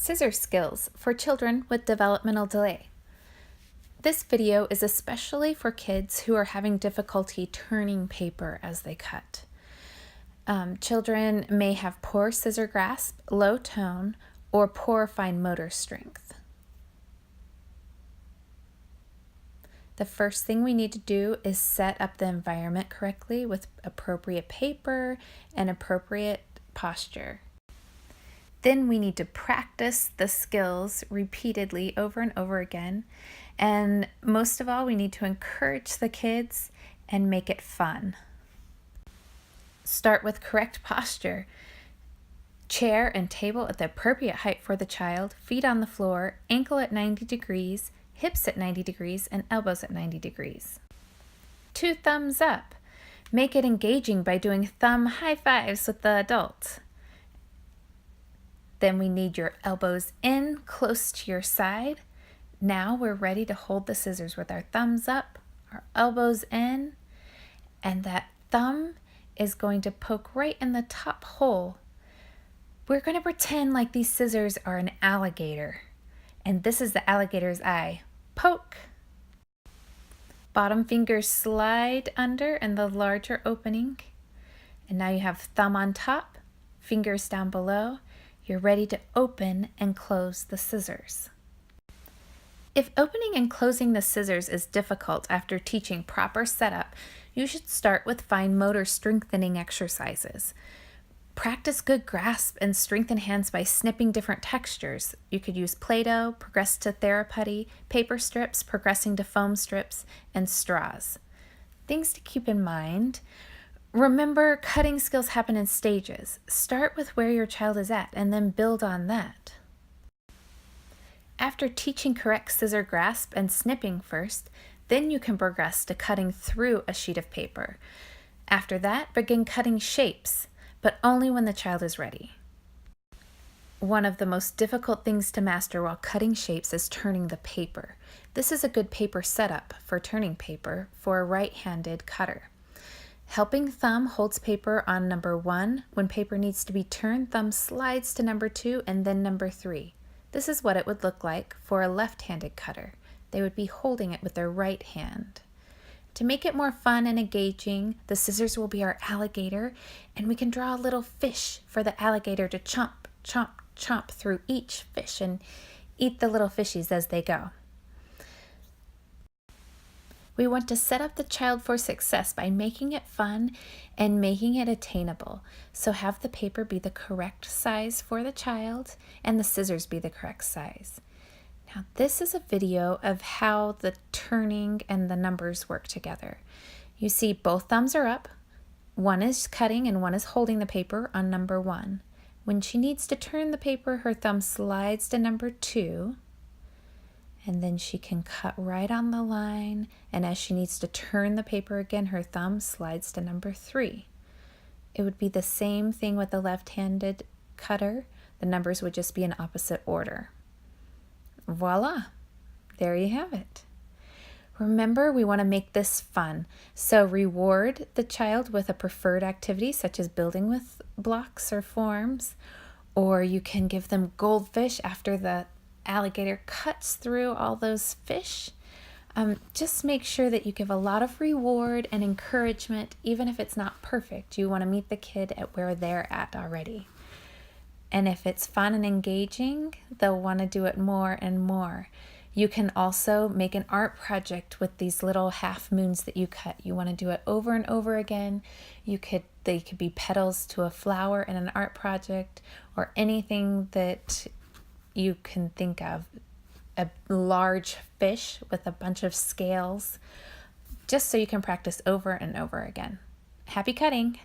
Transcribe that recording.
Scissor Skills for children with developmental delay. This video is especially for kids who are having difficulty turning paper as they cut. Children may have poor scissor grasp, low tone, or poor fine motor strength. The first thing we need to do is set up the environment correctly with appropriate paper and appropriate posture. Then we need to practice the skills repeatedly over and over again. And most of all, we need to encourage the kids and make it fun. Start with correct posture. Chair and table at the appropriate height for the child, feet on the floor, ankle at 90 degrees, hips at 90 degrees, and elbows at 90 degrees. 2 thumbs up. Make it engaging by doing thumb high fives with the adult. Then we need your elbows in, close to your side. Now we're ready to hold the scissors with our thumbs up, our elbows in, and that thumb is going to poke right in the top hole. We're going to pretend like these scissors are an alligator, and this is the alligator's eye. Poke. Bottom fingers slide under in the larger opening, and now you have thumb on top, fingers down below. You're ready to open and close the scissors. If opening and closing the scissors is difficult after teaching proper setup, you should start with fine motor strengthening exercises. Practice good grasp and strengthen hands by snipping different textures. You could use Play-Doh, progress to Theraputty, paper strips, progressing to foam strips, and straws. Things to keep in mind. Remember, cutting skills happen in stages. Start with where your child is at and then build on that. After teaching correct scissor grasp and snipping first, then you can progress to cutting through a sheet of paper. After that, begin cutting shapes, but only when the child is ready. One of the most difficult things to master while cutting shapes is turning the paper. This is a good paper setup for turning paper for a right-handed cutter. Helping thumb holds paper on number 1. When paper needs to be turned, thumb slides to number 2 and then number 3. This is what it would look like for a left-handed cutter. They would be holding it with their right hand. To make it more fun and engaging, the scissors will be our alligator, and we can draw a little fish for the alligator to chomp, chomp, chomp through each fish and eat the little fishies as they go. We want to set up the child for success by making it fun and making it attainable. So have the paper be the correct size for the child and the scissors be the correct size. Now this is a video of how the turning and the numbers work together. You see both thumbs are up. One is cutting and one is holding the paper on number 1. When she needs to turn the paper, her thumb slides to number 2. And then she can cut right on the line, and as she needs to turn the paper again, her thumb slides to number 3. It would be the same thing with the left-handed cutter. The numbers would just be in opposite order. Voila! There you have it. Remember, we want to make this fun, so reward the child with a preferred activity such as building with blocks or forms, or you can give them goldfish after the alligator cuts through all those fish. Just make sure that you give a lot of reward and encouragement, even if it's not perfect. You want to meet the kid at where they're at already. And if it's fun and engaging, they'll want to do it more and more. You can also make an art project with these little half moons that you cut. You want to do it over and over again. They could be petals to a flower in an art project, or anything that you can think of. A large fish with a bunch of scales, just so you can practice over and over again. Happy cutting!